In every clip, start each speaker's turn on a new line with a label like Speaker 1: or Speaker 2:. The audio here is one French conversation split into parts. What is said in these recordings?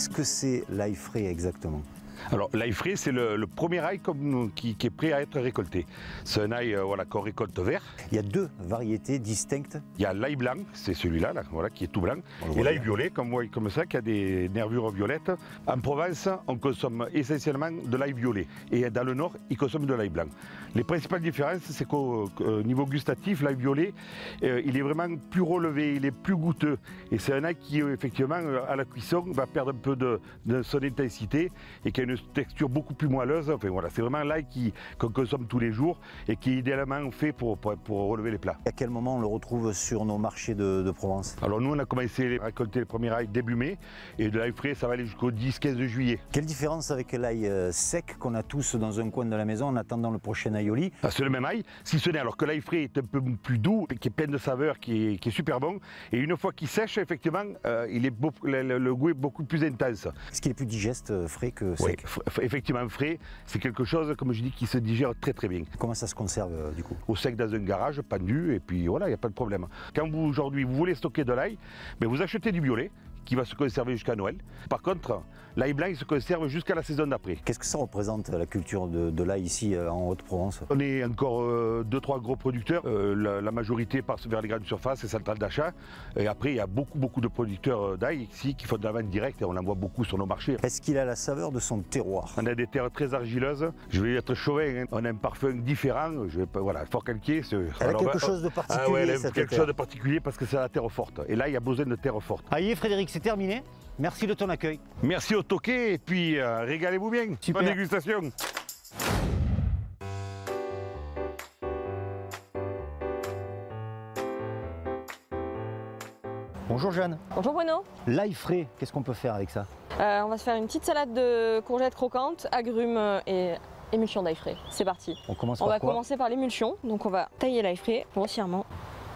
Speaker 1: Qu'est-ce que c'est l'ail frais exactement?
Speaker 2: Alors l'ail frais, c'est le premier ail qui est prêt à être récolté. C'est un ail voilà, qu'on récolte vert.
Speaker 1: Il y a deux variétés distinctes.
Speaker 2: Il y a l'ail blanc, c'est celui-là là, voilà, qui est tout blanc. Et l'ail violet, comme ça, qui a des nervures violettes. En Provence, on consomme essentiellement de l'ail violet. Et dans le nord, ils consomment de l'ail blanc. Les principales différences, c'est qu'au niveau gustatif, l'ail violet, il est vraiment plus relevé, il est plus goûteux. Et c'est un ail qui, effectivement, à la cuisson, va perdre un peu de son intensité et qui a une texture beaucoup plus moelleuse. Enfin, voilà, c'est vraiment l'ail qu'on consomme tous les jours et qui est idéalement fait pour relever les plats.
Speaker 1: À quel moment on le retrouve sur nos marchés de Provence?
Speaker 2: Alors nous, on a commencé à récolter les premiers ail début mai et de l'ail frais, ça va aller jusqu'au 10-15 juillet.
Speaker 1: Quelle différence avec l'ail sec qu'on a tous dans un coin de la maison en attendant le prochain aioli?
Speaker 2: C'est le même ail, si ce n'est alors que l'ail frais est un peu plus doux, qui est plein de saveurs, qui est super bon. Et une fois qu'il sèche, effectivement, le goût est beaucoup plus intense.
Speaker 1: Est-ce qu'il est plus digeste frais que sec?
Speaker 2: Oui, effectivement, frais, c'est quelque chose, comme je dis, qui se digère très très bien.
Speaker 1: Comment ça se conserve du coup?
Speaker 2: Au sec dans un garage, pendu, et puis voilà, il n'y a pas de problème. Quand vous aujourd'hui vous voulez stocker de l'ail, mais vous achetez du violet qui va se conserver jusqu'à Noël. Par contre, l'ail blanc il se conserve jusqu'à la saison d'après.
Speaker 1: Qu'est-ce que ça représente la culture de l'ail ici en Haute-Provence?
Speaker 2: On est encore 2-3 gros producteurs. La majorité passe vers les grandes surfaces et centrales d'achat. Et après, il y a beaucoup de producteurs d'ail ici qui font de la vente directe et on en voit beaucoup sur nos marchés.
Speaker 1: Est-ce qu'il a la saveur de son terroir?
Speaker 2: On a des terres très argileuses. Je vais être chauvin, hein. On a un parfum différent. Voilà, fort calqué.
Speaker 1: Elle a quelque chose de particulier.
Speaker 2: Ah ouais, elle a quelque chose de particulier parce que c'est la terre forte. Et là, il y a besoin de terre forte.
Speaker 1: Allez Frédéric, c'est terminé. Merci de ton accueil.
Speaker 2: Merci au toquet et puis régalez-vous bien.
Speaker 1: Super.
Speaker 2: Bonne dégustation.
Speaker 1: Bonjour Jeanne.
Speaker 3: Bonjour Bruno.
Speaker 1: L'ail frais, qu'est-ce qu'on peut faire avec ça?
Speaker 3: On va se faire une petite salade de courgettes croquantes, agrumes et émulsion d'ail frais. C'est parti.
Speaker 1: On commence
Speaker 3: On
Speaker 1: par
Speaker 3: va
Speaker 1: quoi?
Speaker 3: commencer par l'émulsion. Donc on va tailler l'ail frais grossièrement.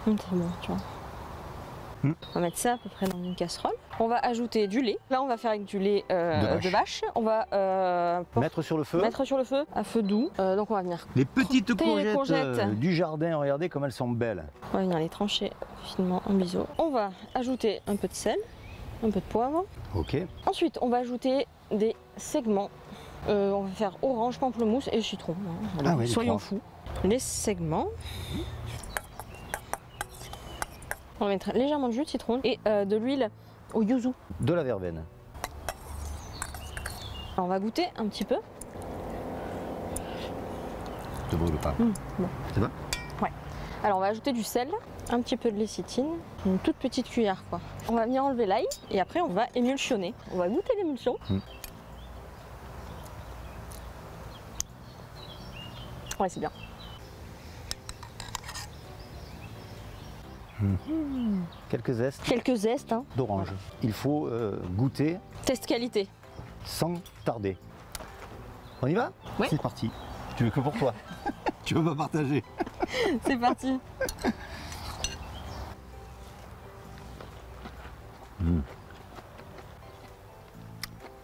Speaker 3: C'est bon, tu vois. On va mettre ça à peu près dans une casserole. On va ajouter du lait. Là, on va faire avec du lait de vache. On va
Speaker 1: mettre sur le feu.
Speaker 3: Mettre sur le feu à feu doux. Donc on va venir
Speaker 1: Les petites
Speaker 3: tailler les
Speaker 1: courgettes du jardin, regardez comme elles sont belles.
Speaker 3: On va venir les trancher finement en biseau. On va ajouter un peu de sel, un peu de poivre.
Speaker 1: Ok.
Speaker 3: Ensuite, on va ajouter des segments. On va faire orange, pamplemousse et citron. Voilà.
Speaker 1: Ah ouais,
Speaker 3: soyons fous. Les segments. On va mettre légèrement de jus de citron et de l'huile au yuzu.
Speaker 1: De la verveine.
Speaker 3: Alors, on va goûter un petit peu.
Speaker 1: Ne brûle pas.
Speaker 3: Bon.
Speaker 1: Ça va?
Speaker 3: Ouais. Alors on va ajouter du sel, un petit peu de lécithine, une toute petite cuillère quoi. On va venir enlever l'ail et après on va émulsionner. On va goûter l'émulsion. Ouais, c'est bien.
Speaker 1: Quelques zestes
Speaker 3: Quelques zestes, hein.
Speaker 1: d'orange. Il faut goûter
Speaker 3: Test qualité.
Speaker 1: sans tarder. On y va?
Speaker 3: Oui.
Speaker 1: C'est parti. Tu veux que pour toi? Tu veux pas partager?
Speaker 3: C'est parti.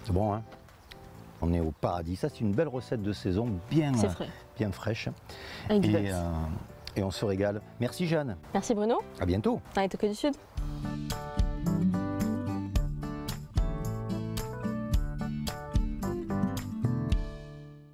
Speaker 1: C'est bon, hein? On est au paradis. Ça, c'est une belle recette de saison, bien fraîche.
Speaker 3: Avec du beurre.
Speaker 1: Et on se régale. Merci Jeanne.
Speaker 3: Merci Bruno.
Speaker 1: À bientôt.
Speaker 3: À Toque du Sud.